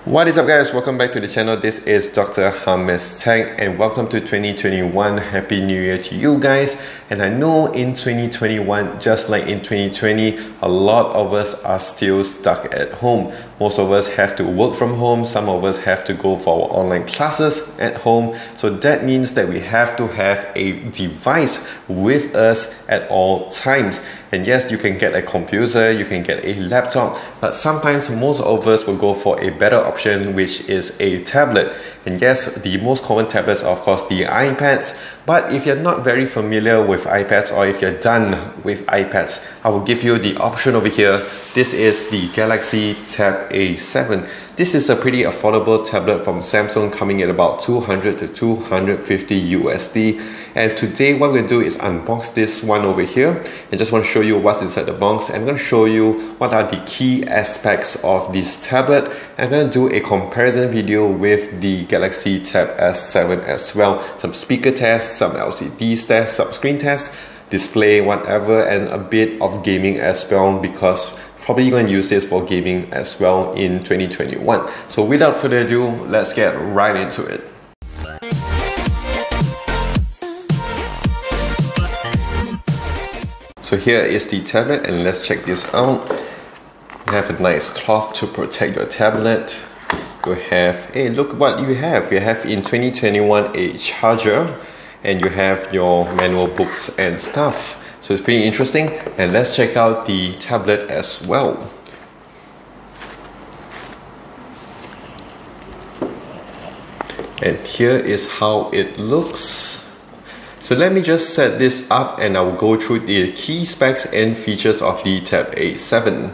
What is up guys, welcome back to the channel. This is Dr. Hamis Tech and welcome to 2021. Happy New Year to you guys. And I know in 2021, just like in 2020, a lot of us are still stuck at home. Most of us have to work from home, some of us have to go for our online classes at home. So that means that we have to have a device with us at all times. And yes, you can get a computer, you can get a laptop, but sometimes most of us will go for a better option, which is a tablet. And yes, the most common tablets are of course the iPads. But if you're not very familiar with iPads, or if you're done with iPads, I will give you the option over here. This is the Galaxy Tab A7. This is a pretty affordable tablet from Samsung, coming at about 200 to 250 USD. And today what we're going to do is unbox this one over here and just want to show you what's inside the box. I'm going to show you what are the key aspects of this tablet. I'm going to do a comparison video with the Galaxy Tab S7 as well. Some speaker tests, some LCD tests, some screen tests, display, whatever, and a bit of gaming as well, because probably going to use this for gaming as well in 2021. So without further ado, let's get right into it. So here is the tablet and let's check this out. You have a nice cloth to protect your tablet. You have, hey, look what you have. You have in 2021 a charger and you have your manual books and stuff. So it's pretty interesting, and let's check out the tablet as well. And here is how it looks. So let me just set this up and I will go through the key specs and features of the Tab A7.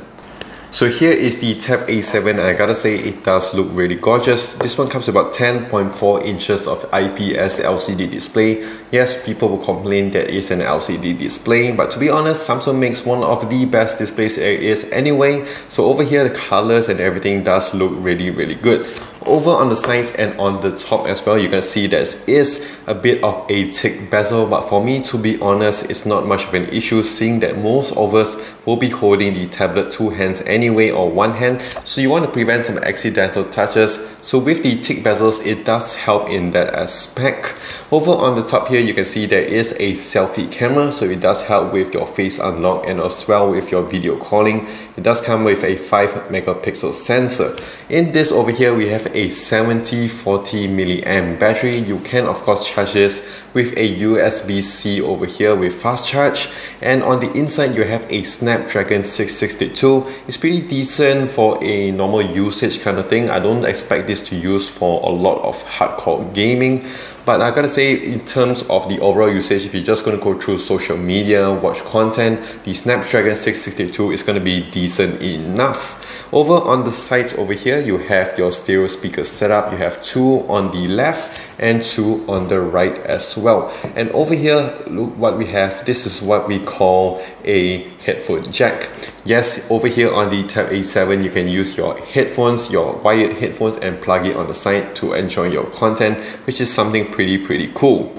So here is the Tab A7 and I gotta say it does look really gorgeous. This one comes about 10.4 inches of IPS LCD display. Yes, people will complain that it's an LCD display, but to be honest, Samsung makes one of the best displays there is anyway. So over here the colors and everything does look really good. Over on the sides and on the top as well, you can see there is a bit of a thick bezel, but for me, to be honest, it's not much of an issue, seeing that most of us will be holding the tablet two hands anyway, or one hand, so you want to prevent some accidental touches. So with the thick bezels, it does help in that aspect. Over on the top here, you can see there is a selfie camera, so it does help with your face unlock and as well with your video calling. It does come with a 5 megapixel sensor. In this over here, we have a 7040 milliamp battery. You can of course charge this with a USB-C over here with fast charge. And on the inside, you have a Snapdragon 662. It's pretty decent for a normal usage kind of thing. I don't expect this to use for a lot of hardcore gaming. But I gotta say, in terms of the overall usage, if you're just gonna go through social media, watch content, the Snapdragon 662 is gonna be decent enough. Over on the sides over here, you have your stereo speaker setup. You have 2 on the left and 2 on the right as well. And over here, look what we have. This is what we call a headphone jack. Yes, over here on the Tab A7, you can use your headphones, your wired headphones, and plug it on the side to enjoy your content, which is something pretty cool.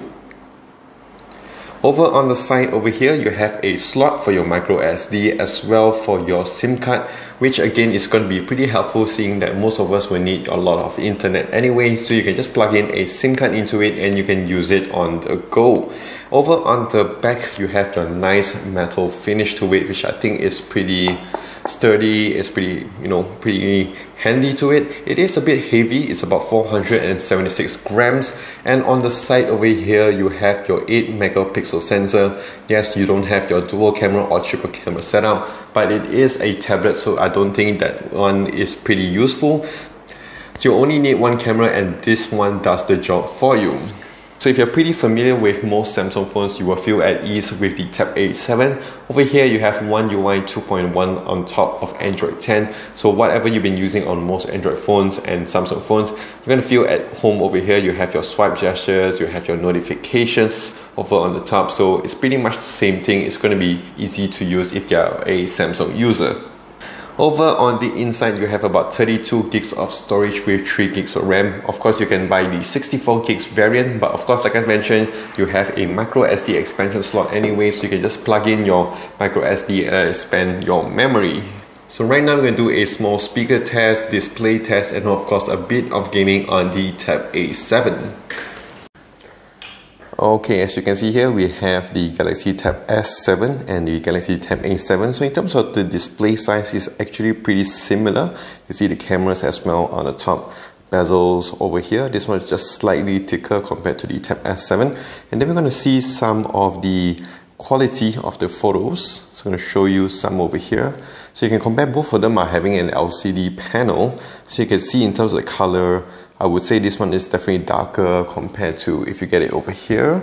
Over on the side over here, you have a slot for your micro SD as well for your SIM card, which again is going to be pretty helpful, seeing that most of us will need a lot of internet anyway, so you can just plug in a SIM card into it and you can use it on the go. Over on the back, you have your nice metal finish to it, which I think is pretty sturdy, it's pretty, pretty handy to it. It is a bit heavy, it's about 476 grams. And on the side over here, you have your 8 megapixel sensor. Yes, you don't have your dual camera or triple camera setup, but it is a tablet, so I don't think that one is pretty useful. So you only need one camera and this one does the job for you. So if you're pretty familiar with most Samsung phones, you will feel at ease with the Tab A7. Over here, you have One UI 2.1 on top of Android 10. So whatever you've been using on most Android phones and Samsung phones, you're going to feel at home over here. You have your swipe gestures, you have your notifications over on the top. So it's pretty much the same thing. It's going to be easy to use if you're a Samsung user. Over on the inside, you have about 32 gigs of storage with 3 gigs of RAM. Of course, you can buy the 64 gigs variant, but of course, like I mentioned, you have a micro SD expansion slot anyway, so you can just plug in your micro SD and expand your memory. So right now we're going to do a small speaker test, display test, and of course a bit of gaming on the Tab A7. Okay, as you can see here, we have the Galaxy Tab S7 and the Galaxy Tab A7. So in terms of the display size, is actually pretty similar. You see the cameras as well on the top bezels over here. This one is just slightly thicker compared to the Tab S7. And then we're going to see some of the quality of the photos. So I'm going to show you some over here. So you can compare, both of them are having an LCD panel. So you can see in terms of the color, I would say this one is definitely darker compared to if you get it over here.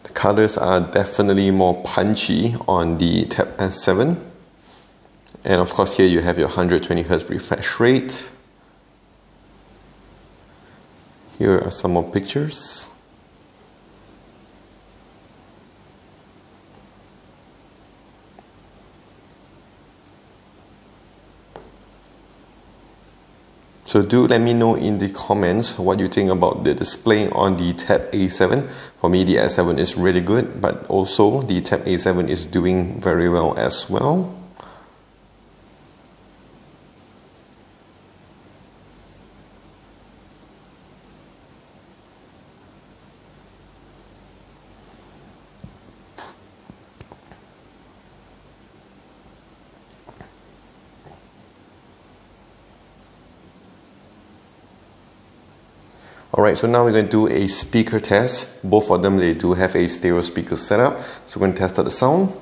The colors are definitely more punchy on the Tab S7. And of course here you have your 120Hz refresh rate. Here are some more pictures. So do let me know in the comments what you think about the display on the Tab A7. For me, the S7 is really good, but also the Tab A7 is doing very well as well. Alright, so now we're going to do a speaker test. Both of them, they do have a stereo speaker setup. So we're going to test out the sound.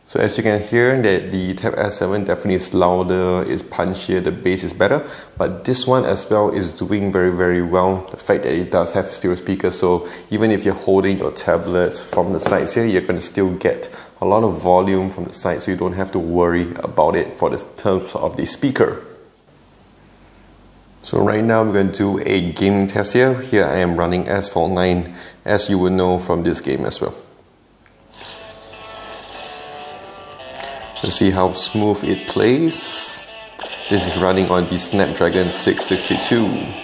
So as you can hear, that the Tab S7 definitely is louder, is punchier, the bass is better, but this one as well is doing very well. The fact that it does have stereo speakers, so even if you're holding your tablet from the sides here, you're going to still get a lot of volume from the side, so you don't have to worry about it for the terms of the speaker. So right now we're going to do a gaming test here. Here I am running ASPHALT 9, as you would know from this game as well. Let's see how smooth it plays. This is running on the Snapdragon 662.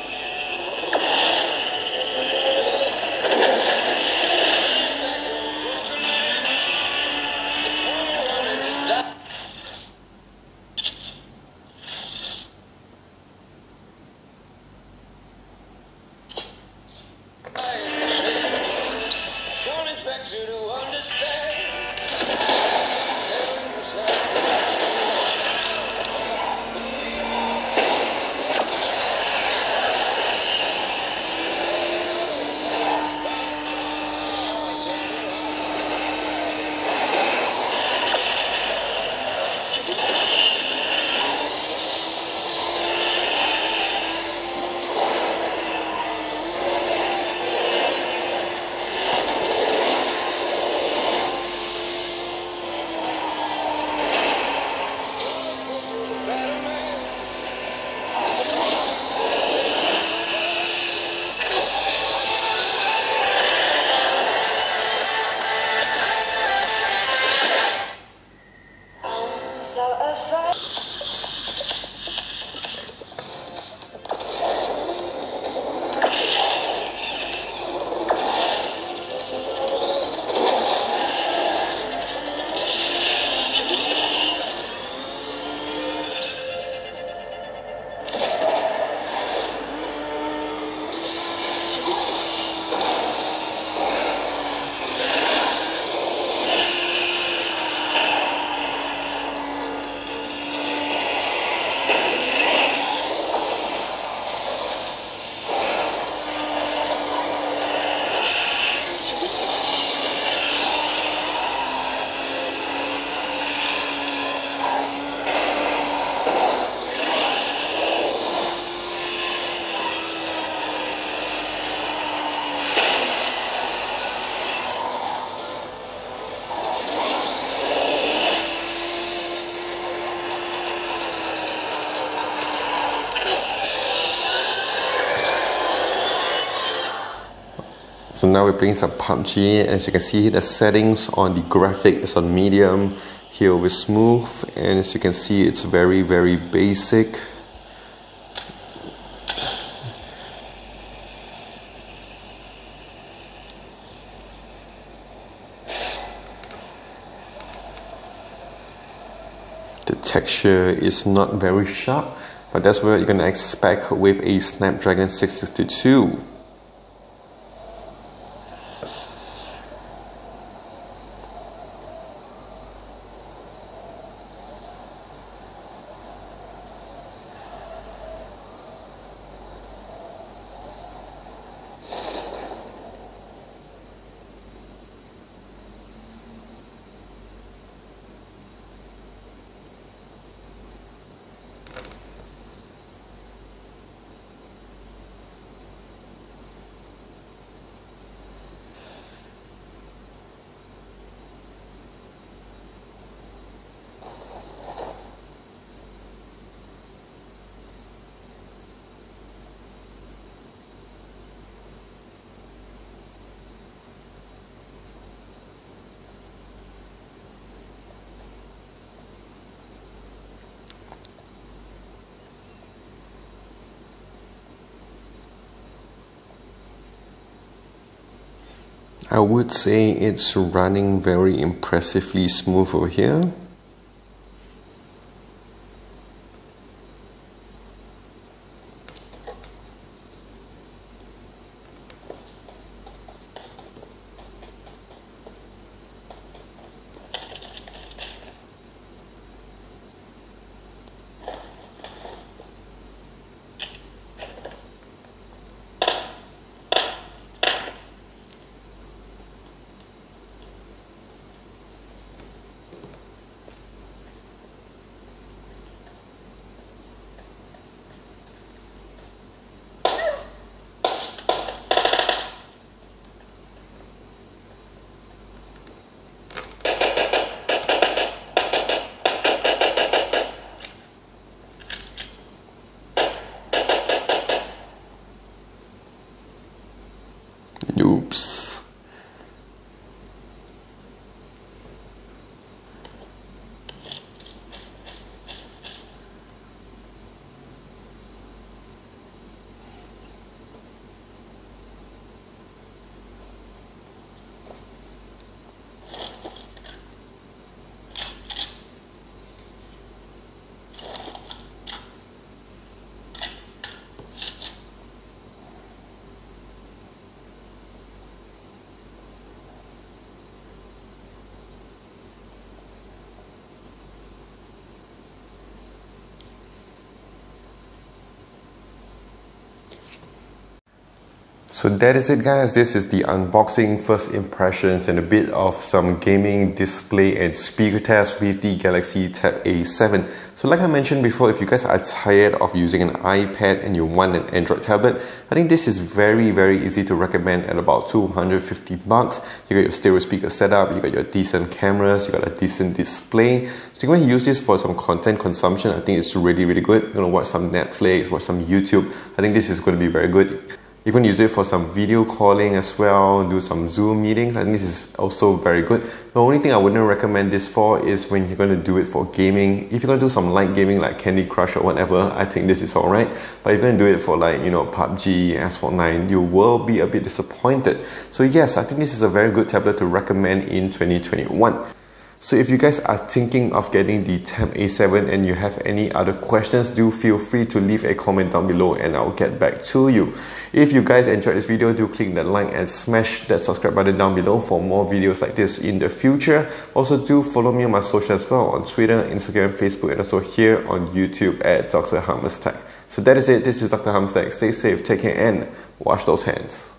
So now we're playing some PUBG. As you can see, the settings on the graphic is on medium. Here with smooth, and as you can see, it's very basic. The texture is not very sharp, but that's what you're gonna expect with a Snapdragon 662. I would say it's running very impressively smooth over here. Oops. So that is it, guys. This is the unboxing, first impressions, and a bit of some gaming display and speaker test with the Galaxy Tab A7. So like I mentioned before, if you guys are tired of using an iPad and you want an Android tablet, I think this is very easy to recommend at about 250 bucks. You got your stereo speaker setup, you got your decent cameras, you got a decent display. So you're going to use this for some content consumption. I think it's really good. You're going to watch some Netflix, watch some YouTube. I think this is going to be very good. You can use it for some video calling as well, do some Zoom meetings, and this is also very good. The only thing I wouldn't recommend this for is when you're going to do it for gaming. If you're going to do some light gaming like Candy Crush or whatever, I think this is alright. But if you're going to do it for like, PUBG, ASPHALT 9, you will be a bit disappointed. So yes, I think this is a very good tablet to recommend in 2021. So if you guys are thinking of getting the Tab A7 and you have any other questions, do feel free to leave a comment down below and I'll get back to you. If you guys enjoyed this video, do click that like and smash that subscribe button down below for more videos like this in the future. Also do follow me on my social as well, on Twitter, Instagram, Facebook, and also here on YouTube at Dr. Hummus Tech. So that is it. This is Dr. Hummus Tech. Stay safe, take care, and wash those hands.